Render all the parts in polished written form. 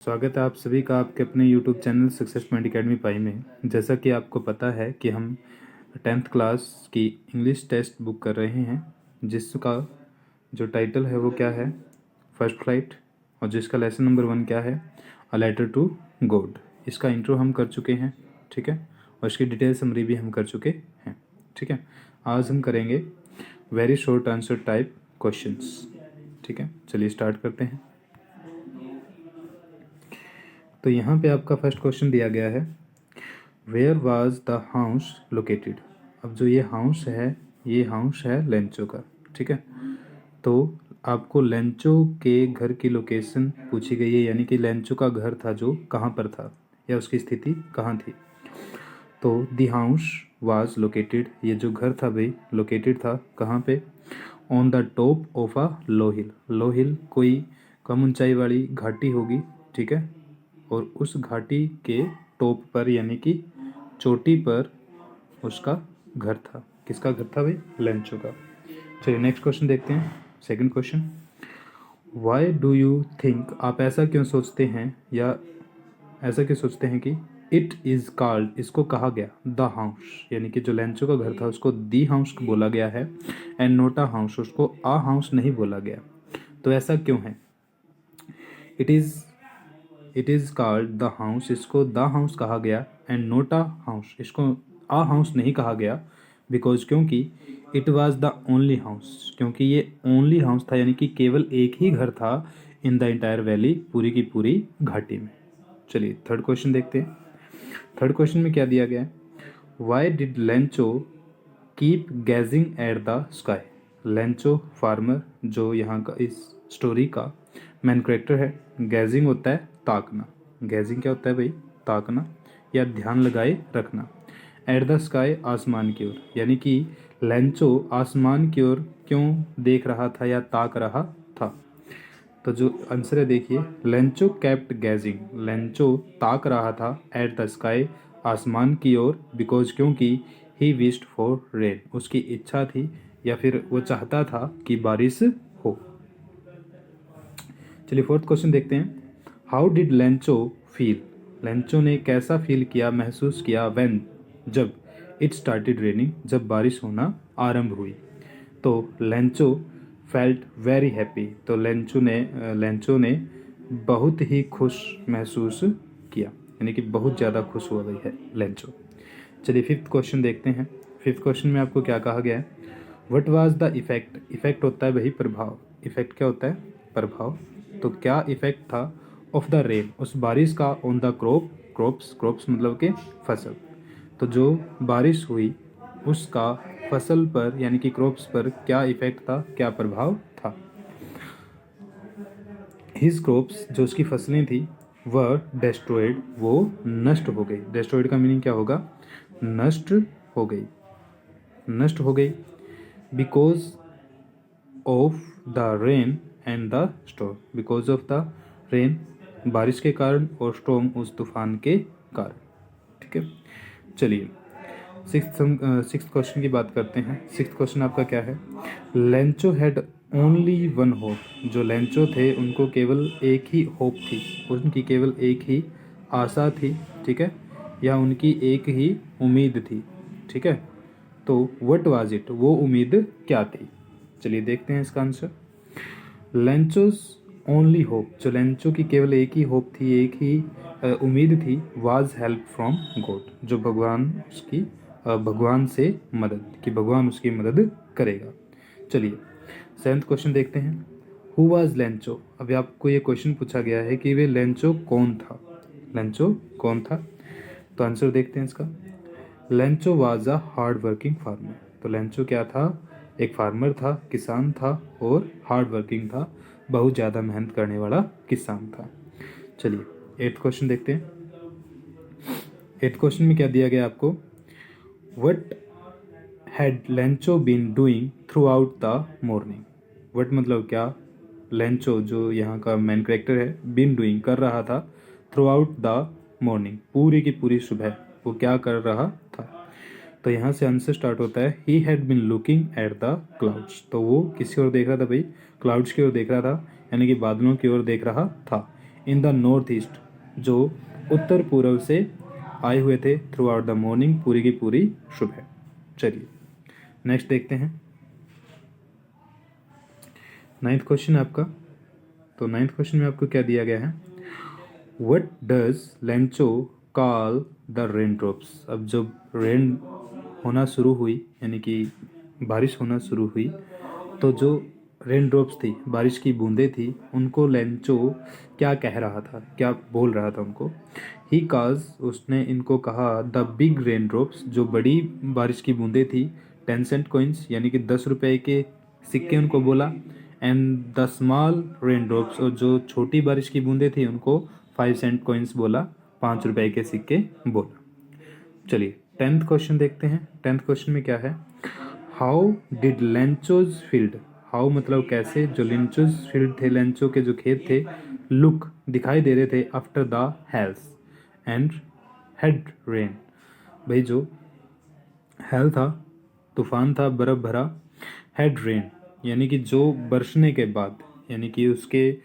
स्वागत है आप सभी का आपके अपने YouTube channel Success Point Academy पाई में। जैसा कि आपको पता है कि हम 10th क्लास की इंग्लिश टेस्ट बुक कर रहे हैं, जिसका जो टाइटल है वो क्या है, फर्स्ट फ्लाइट, और जिसका लेसन नंबर 1 क्या है, अ लेटर टू गॉड। इसका इंट्रो हम कर चुके हैं, ठीक है, और इसकी डिटेल समरी भी हम कर चुके हैं, ठीक है। आज हम करेंगे very short answer type questions, ठीक है। चलिए स्टार्ट करते हैं। तो यहाँ पे आपका फर्स्ट क्वेश्चन दिया गया है, where was the house located. अब जो ये हाउस है, ये हाउस है लेंचो का, ठीक है। तो आपको लेंचो के घर की लोकेशन पूछी गई है, यानी कि लेंचो का घर था जो कहाँ पर था या उसकी स्थिति कहाँ थी। तो द हाउस वाज लोकेटेड, ये जो घर था भाई लोकेटेड था कहाँ पे, on the top of a low hill. Low hill कोई कम ऊंचाई वाली घाटी होगी, ठीक है, और उस घाटी के टॉप पर यानी कि चोटी पर उसका घर था। किसका घर था भाई? लेंचो का। चलिए नेक्स्ट क्वेश्चन देखते हैं। Second question, why do you think, आप ऐसा क्यों सोचते हैं या ऐसा क्यों सोचते हैं कि इट इज़ कॉल्ड, इसको कहा गया द हाउस, यानी कि जो लेंचो का घर था उसको दी हाउस बोला गया है, एंड नोट अ हाउस, उसको आ हाउस नहीं बोला गया। तो ऐसा क्यों है? It is called the house, इसको द हाउस कहा गया, एंड नोट अ हाउस, इसको आ हाउस नहीं कहा गया, बिकॉज क्योंकि it was the only house, क्योंकि ये ओनली हाउस था, यानी कि केवल एक ही घर था इन द इंटायर वैली, पूरी की पूरी घाटी में। चलिए थर्ड क्वेश्चन देखते हैं। थर्ड क्वेश्चन में क्या दिया गया है, why did Lencho keep gazing at the sky. Lencho farmer जो यहाँ का इस स्टोरी का मेन कैरेक्टर है, गैजिंग होता है ताकना, गैजिंग क्या होता है भाई? ताकना या ध्यान लगाए रखना। एट द स्काई आसमान की ओर, यानी कि लेंचो आसमान की ओर क्यों देख रहा था या ताक रहा था। तो जो आंसर है देखिए, लेंचो कैप्ट गैजिंग, लेंचो ताक रहा था एट द स्काई आसमान की ओर, बिकॉज क्योंकि ही विश्ड फॉर रेन, उसकी इच्छा थी या फिर वो चाहता था कि बारिश हो। चलिए फोर्थ क्वेश्चन देखते हैं, how did Lencho feel, Lencho ने कैसा फील किया, महसूस किया, व्हेन, जब, इट स्टार्टेड रेनिंग, जब बारिश होना आरंभ हुई। तो लेंचो फेल्ट वेरी हैप्पी, तो लेंचो ने बहुत ही खुश महसूस किया, यानी कि बहुत ज़्यादा खुश हुआ गई है लेंचो। चलिए फिफ्थ क्वेश्चन देखते हैं। फिफ्थ क्वेश्चन में आपको क्या कहा गया है, what was the effect, effect होता है वही प्रभाव, इफेक्ट क्या होता है? प्रभाव। तो क्या इफेक्ट था ऑफ द रेन, उस बारिश का, ऑन द क्रॉप्स, क्रॉप्स मतलब के फसल। तो जो बारिश हुई उसका फसल पर यानी कि क्रॉप्स पर क्या इफेक्ट था, क्या प्रभाव था। हिज क्रॉप्स, जो उसकी फसलें थी, वह डेस्ट्रॉयड, वो नष्ट हो गई। डेस्ट्रॉयड का मीनिंग क्या होगा? नष्ट हो गई, नष्ट हो गई, because of the rain and the storm, because of the rain, बारिश के कारण, और स्टॉर्म, उस तूफान के कारण, ठीक है। चलिए सिक्स्थ क्वेश्चन की बात करते हैं। सिक्स्थ क्वेश्चन आपका क्या है, Lencho had only one hope, जो लेंचो थे उनको केवल एक ही होप थी, उनकी केवल एक ही आशा थी, ठीक है, या उनकी एक ही उम्मीद थी, ठीक है। तो व्हाट वाज इट, वो उम्मीद क्या थी? चलिए देखते हैं इसका आंसर। लेंचोस ओनली होप, जो लेंचो की केवल एक ही होप थी, एक ही उम्मीद थी, वाज हेल्प फ्रॉम गॉड, जो भगवान से मदद, कि भगवान उसकी मदद करेगा। चलिए सेवंथ क्वेश्चन देखते हैं, हु वाज लेंचो। अभी आपको ये क्वेश्चन पूछा गया है कि वे लेंचो कौन था, लेंचो कौन था। तो आंसर देखते हैं इसका, Lencho was a hard working farmer. तो लेंचो क्या था? एक फार्मर था, किसान था, और हार्ड वर्किंग था, बहुत ज़्यादा मेहनत करने वाला किसान था। चलिए एट्थ क्वेश्चन देखते हैं। एट्थ क्वेश्चन में क्या दिया गया आपको, what had Lencho been doing throughout the morning. What मतलब क्या, लेंचो जो यहाँ का मेन कैरेक्टर है, बीन डूइंग कर रहा था, थ्रू आउट द मॉर्निंग, पूरी की पूरी सुबह वो क्या कर रहा था। तो यहाँ से आंसर स्टार्ट होता है, he had been looking at the clouds. तो वो किसी ओर देख रहा था भाई? क्लाउड्स की ओर देख रहा था, यानी कि बादलों की ओर देख रहा था। इन द नॉर्थ ईस्ट, जो उत्तर पूर्व से आए हुए थे, थ्रू आउट द मॉर्निंग, पूरी की पूरी सुबह। चलिए नेक्स्ट देखते हैं। 9th क्वेश्चन आपका। तो 9th क्वेश्चन में आपको क्या दिया गया है, what does Lencho call the rain drops. अब जब रेन होना शुरू हुई, यानी कि बारिश होना शुरू हुई, तो जो रेन ड्रॉप्स थी, बारिश की बूंदें थी, उनको लेंचो क्या कह रहा था, क्या बोल रहा था उनको। ही कॉल्स, उसने इनको कहा, द बिग रेन ड्रॉप्स, जो बड़ी बारिश की बूंदें थी, 10 सेंट कॉइन्स, यानी कि 10 रुपए के सिक्के उनको बोला, and the small rain drops, और जो छोटी बारिश की बूंदें थी उनको 5 सेंट कॉइन्स बोला, 5 रुपए के सिक्के बोला। चलिए 10th क्वेश्चन देखते हैं। 10th क्वेश्चन में क्या है, how did Lencho's field, how मतलब कैसे, जो लेंचोज फील्ड थे, लेंचो के जो खेत थे, लुक दिखाई दे रहे थे, after the hails and head rain. भाई जो हेल था, तूफान था, बर्फ भरा, हेड रेन यानी कि जो बरसने के बाद, यानी कि उसके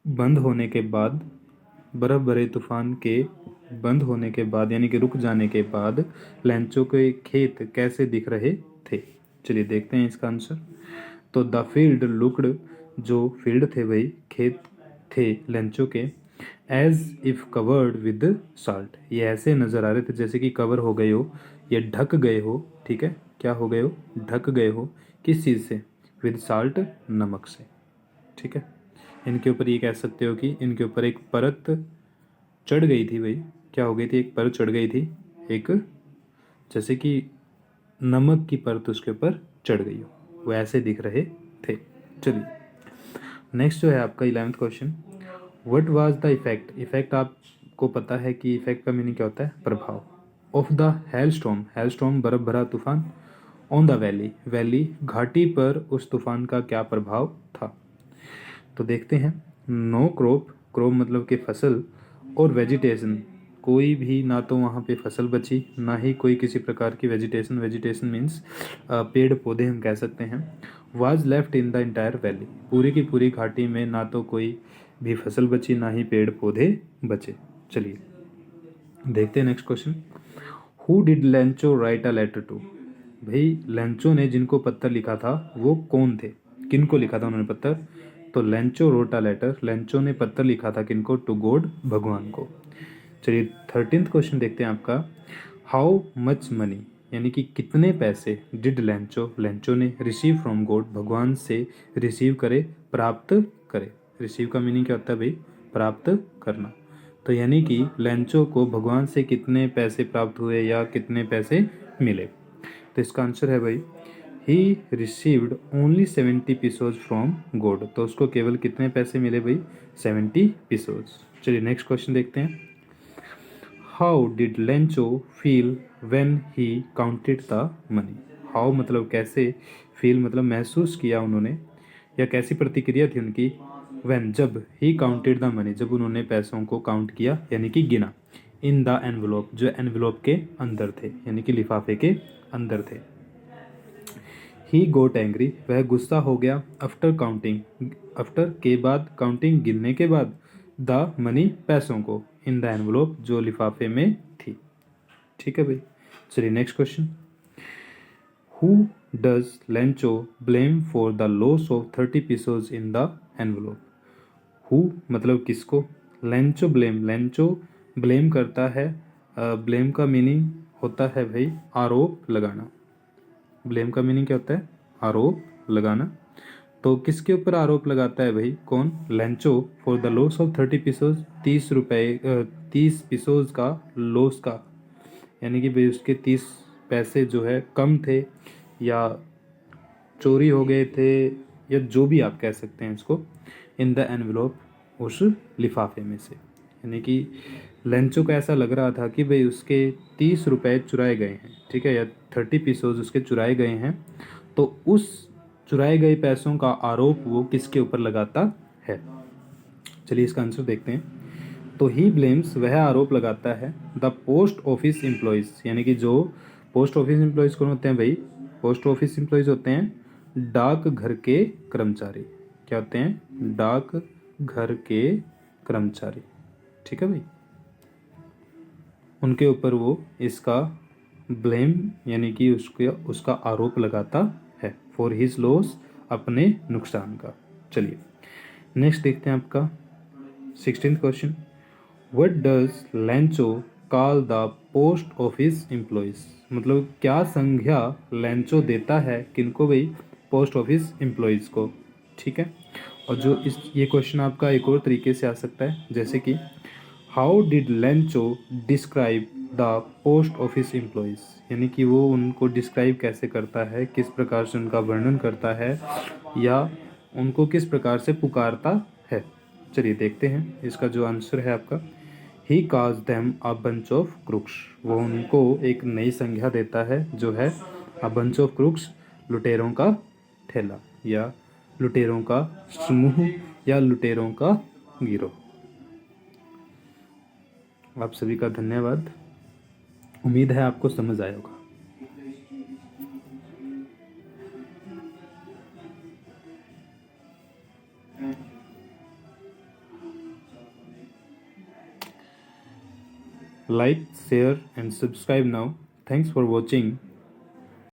बंद होने के बाद, बर्फ भरे तूफान के बंद होने के बाद, यानी कि रुक जाने के बाद, लेंचो के खेत कैसे दिख रहे थे। चलिए देखते हैं इसका आंसर। तो द फील्ड लुक्ड, जो फील्ड थे भाई, खेत थे लेंचो के, as if covered with salt, ये ऐसे नज़र आ रहे थे जैसे कि कवर हो गए हो, ये ढक गए हो, ठीक है, क्या हो गए हो, ढक गए हो, किस चीज़ से, विद साल्ट, नमक से, ठीक है। इनके ऊपर ये कह सकते हो कि इनके ऊपर एक परत चढ़ गई थी भाई, क्या हो गई थी, एक परत चढ़ गई थी, एक जैसे कि नमक की परत उसके ऊपर चढ़ गई हो, वो ऐसे दिख रहे थे। चलिए नेक्स्ट जो है आपका 11th question, what was the effect. Effect आपको पता है कि इफेक्ट का मीनिंग क्या होता है, प्रभाव, ऑफ द हेलस्टॉर्म, हेलस्टॉर्म बर्फ भरा तूफान, ऑन द वैली, वैली घाटी पर उस तूफान का क्या प्रभाव था। तो देखते हैं। नो क्रॉप, क्रॉप मतलब कि फसल, और वेजिटेशन, कोई भी ना तो वहाँ पे फसल बची, ना ही कोई किसी प्रकार की वेजिटेशन, वेजिटेशन मीन्स पेड़ पौधे हम कह सकते हैं, was left in the entire valley, पूरी की पूरी घाटी में ना तो कोई भी फसल बची, ना ही पेड़ पौधे बचे। चलिए देखते हैं next question, who did Lencho write a letter to. भाई लेंचो ने जिनको पत्र लिखा था वो कौन थे, किनको लिखा था उन्होंने पत्र। तो Lencho wrote a letter, Lencho ने पत्र लिखा था किनको, टू गॉड, भगवान को। चलिए 13th क्वेश्चन देखते हैं आपका, हाउ मच मनी, यानी कि कितने पैसे, डिड लेंचो, लेंचो ने, रिसीव फ्रॉम गॉड, भगवान से रिसीव करे, प्राप्त करे। रिसीव का मीनिंग क्या होता है भाई, प्राप्त करना। तो यानी कि लेंचो को भगवान से कितने पैसे प्राप्त हुए या कितने पैसे मिले। तो इसका आंसर है भाई, he received only 70 pesos from God, तो उसको केवल कितने पैसे मिले भाई, 70 पीसोज। चलिए नेक्स्ट क्वेश्चन देखते हैं, how did Lencho feel when he counted the money. How मतलब कैसे, फील मतलब महसूस किया उन्होंने, या कैसी प्रतिक्रिया थी उनकी, व्हेन जब, ही काउंटेड द मनी जब उन्होंने पैसों को काउंट किया यानी कि गिना, इन द एनवलप जो एनवलप के अंदर थे, यानी कि लिफाफे के अंदर थे। ही गोट एंग्री, वह गुस्सा हो गया, आफ्टर काउंटिंग, आफ्टर के बाद, काउंटिंग गिनने के बाद, द मनी पैसों को, इन द एनवलप जो लिफाफे में थी। ठीक है भाई। चलिए next question, who does Lencho blame for the loss of 30 pesos in the envelope. Who मतलब किसको, लेंचो ब्लेम, लेंचो ब्लेम करता है, ब्लेम का मीनिंग होता है भाई आरोप लगाना। ब्लेम का मीनिंग क्या होता है, आरोप लगाना। तो किसके ऊपर आरोप लगाता है भाई, कौन, Lencho, for the loss of 30 pesos, 30 रुपये, 30 पीसोज का लॉस का, यानी कि भाई उसके 30 पैसे जो है कम थे, या चोरी हो गए थे, या जो भी आप कह सकते हैं इसको, इन द एनवलप उस लिफाफे में से। यानी कि लेंचो को ऐसा लग रहा था कि भाई उसके 30 रुपये चुराए गए हैं, ठीक है, या 30 पीसोज उसके चुराए गए हैं, तो उस चुराए गए पैसों का आरोप वो किसके ऊपर लगाता है। चलिए इसका आंसर देखते हैं। तो ही ब्लेम्स, वह आरोप लगाता है, द पोस्ट ऑफिस एम्प्लॉयज़, यानी कि जो पोस्ट ऑफिस एम्प्लॉयज़ कौन होते हैं भाई, पोस्ट ऑफिस एम्प्लॉयज़ होते हैं डाक घर के कर्मचारी। क्या होते हैं, डाक घर के कर्मचारी, ठीक है भाई, उनके ऊपर वो इसका ब्लेम यानी कि उसका आरोप लगाता है फॉर हिज लॉस, अपने नुकसान का। चलिए नेक्स्ट देखते हैं आपका 16th question. What does लैंचो call the post office employees, मतलब क्या संज्ञा लैंचो देता है किनको भाई, पोस्ट ऑफिस एम्प्लॉयज को, ठीक है। और जो इस ये क्वेश्चन आपका एक और तरीके से आ सकता है, जैसे कि how did लैंचो describe the post office employees, यानी कि वो उनको डिस्क्राइब कैसे करता है, किस प्रकार से उनका वर्णन करता है या उनको किस प्रकार से पुकारता है। चलिए देखते हैं इसका जो आंसर है आपका, he calls them a bunch of crooks, वो उनको एक नई संज्ञा देता है जो है अ बंच ऑफ क्रुक्स, लुटेरों का ठेला या लुटेरों का समूह या लुटेरों का गिरोह। आप सभी का धन्यवाद, उम्मीद है आपको समझ आया होगा। Like, share and subscribe now. Thanks for watching.